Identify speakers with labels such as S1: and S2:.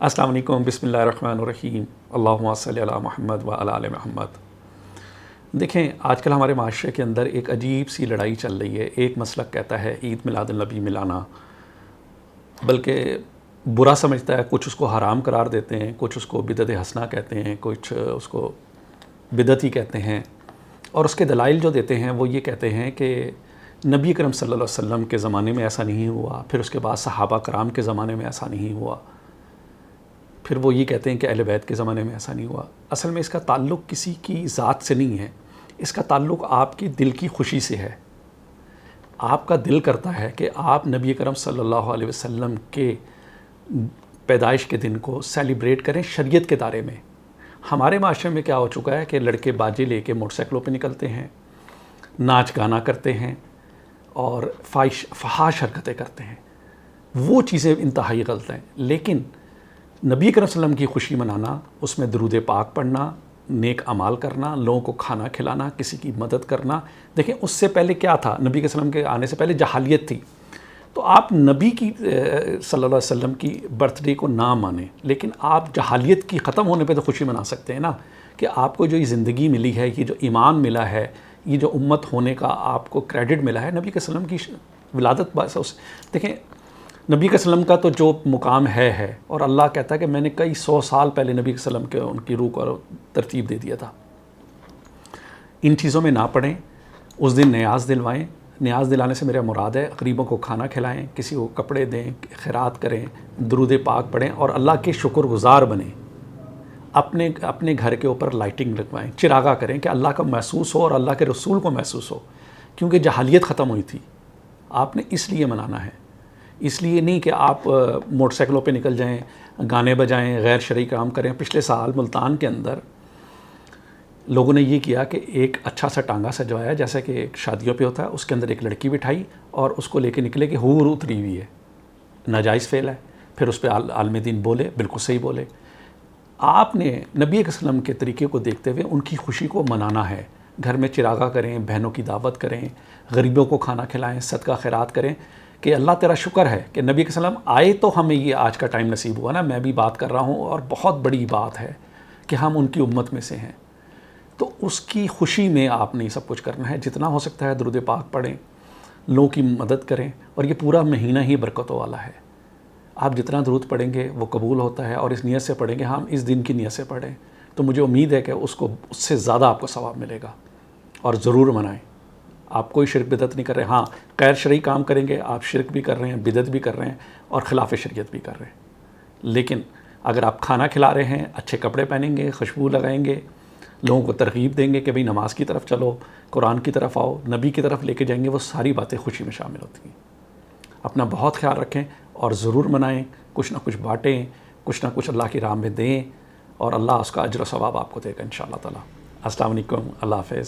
S1: السلام علیکم، بسم اللہ الرحمن الرحیم، اللہم صلی علی محمد و علی آل محمد۔ دیکھیں، آج کل ہمارے معاشرے کے اندر ایک عجیب سی لڑائی چل رہی ہے۔ ایک مسلک کہتا ہے عید میلاد النبی ملانا، بلکہ برا سمجھتا ہے، کچھ اس کو حرام قرار دیتے ہیں، کچھ اس کو بدعت حسنہ کہتے ہیں، کچھ اس کو بدعتی کہتے ہیں، اور اس کے دلائل جو دیتے ہیں وہ یہ کہتے ہیں کہ نبی کرم صلی اللہ علیہ وسلم کے زمانے میں ایسا نہیں ہوا، پھر اس کے بعد صحابہ کرام کے زمانے میں ایسا نہیں ہوا، پھر وہ یہ کہتے ہیں کہ اہل بیت کے زمانے میں ایسا نہیں ہوا۔ اصل میں اس کا تعلق کسی کی ذات سے نہیں ہے، اس کا تعلق آپ کی دل کی خوشی سے ہے۔ آپ کا دل کرتا ہے کہ آپ نبی کرم صلی اللہ علیہ وسلم کے پیدائش کے دن کو سیلیبریٹ کریں شریعت کے دائرے میں۔ ہمارے معاشرے میں کیا ہو چکا ہے کہ لڑکے باجے لے کے موٹر سائیکلوں پہ نکلتے ہیں، ناچ گانا کرتے ہیں اور فحاش حرکتیں کرتے ہیں۔ وہ چیزیں انتہائی غلط ہیں، لیکن نبی کرم صلی اللہ علیہ وسلم کی خوشی منانا، اس میں درود پاک پڑھنا، نیک اعمال کرنا، لوگوں کو کھانا کھلانا، کسی کی مدد کرنا۔ دیکھیں، اس سے پہلے کیا تھا؟ نبی کے وسلم کے آنے سے پہلے جہالیت تھی۔ تو آپ نبی کی صلی اللہ علیہ وسلم کی برتھ ڈے کو نہ مانیں، لیکن آپ جہالیت کی ختم ہونے پہ تو خوشی منا سکتے ہیں نا، کہ آپ کو جو یہ زندگی ملی ہے، یہ جو ایمان ملا ہے، یہ جو امت ہونے کا آپ کو کریڈٹ ملا ہے، نبی کے وسلم کی ولادت باعث ہے۔ دیکھیں، نبی کے وسلم کا تو جو مقام ہے، اور اللہ کہتا ہے کہ میں نے کئی 100 سال پہلے نبی کے وسلم کے ان کی روح کو ترتیب دے دیا تھا۔ ان چیزوں میں نہ پڑیں، اس دن نیاز دلوائیں۔ نیاز دلانے سے میرا مراد ہے غریبوں کو کھانا کھلائیں، کسی کو کپڑے دیں، خیرات کریں، درود پاک پڑھیں اور اللہ کے شکر گزار بنیں۔ اپنے گھر کے اوپر لائٹنگ لگوائیں، چراغا کریں کہ اللہ کا محسوس ہو اور اللہ کے رسول کو محسوس ہو، کیونکہ جہالیت ختم ہوئی تھی۔ آپ نے اس لیے منانا ہے، اس لیے نہیں کہ آپ موٹر سائیکلوں پہ نکل جائیں، گانے بجائیں، غیر شرعی کام کریں۔ پچھلے سال ملتان کے اندر لوگوں نے یہ کیا کہ ایک اچھا سا ٹانگا سجوایا، جیسا کہ ایک شادیوں پہ ہوتا ہے، اس کے اندر ایک لڑکی بٹھائی اور اس کو لے کے نکلے کہ حور اتری ہوئی ہے، ناجائز فعل ہے۔ پھر اس پہ عالم دین بولے، بالکل صحیح بولے۔ آپ نے نبی کے وسلم کے طریقے کو دیکھتے ہوئے ان کی خوشی کو منانا ہے۔ گھر میں چراغا کریں، بہنوں کی دعوت کریں، غریبوں کو کھانا کھلائیں، صدقہ خیرات کریں کہ اللہ تیرا شکر ہے کہ نبی کے وسلم آئے تو ہمیں یہ آج کا ٹائم نصیب ہوا نا۔ میں بھی بات کر رہا ہوں اور بہت بڑی بات ہے کہ ہم ان کی امت میں سے ہیں۔ تو اس کی خوشی میں آپ نے سب کچھ کرنا ہے۔ جتنا ہو سکتا ہے درود پاک پڑھیں، لوگوں کی مدد کریں، اور یہ پورا مہینہ ہی برکتوں والا ہے۔ آپ جتنا درود پڑھیں گے وہ قبول ہوتا ہے، اور اس نیت سے پڑھیں گے، ہم اس دن کی نیت سے پڑھیں تو مجھے امید ہے کہ اس سے زیادہ آپ کو ثواب ملے گا، اور ضرور منائیں۔ آپ کوئی شرک بدعت نہیں کر رہے، ہاں غیر شرعی کام کریں گے، آپ شرک بھی کر رہے ہیں، بدعت بھی کر رہے ہیں، اور خلاف شریعت بھی کر رہے ہیں۔ لیکن اگر آپ کھانا کھلا رہے ہیں، اچھے کپڑے پہنیں گے، خوشبو لگائیں گے، لوگوں کو ترغیب دیں گے کہ بھئی نماز کی طرف چلو، قرآن کی طرف آؤ، نبی کی طرف لے کے جائیں گے، وہ ساری باتیں خوشی میں شامل ہوتی ہیں۔ اپنا بہت خیال رکھیں اور ضرور منائیں، کچھ نہ کچھ بانٹیں، کچھ نہ کچھ اللہ کی راہ میں دیں، اور اللہ اس کا اجر و ثواب آپ کو دے گا انشاءاللہ تعالی۔ السلام علیکم، اللہ حافظ۔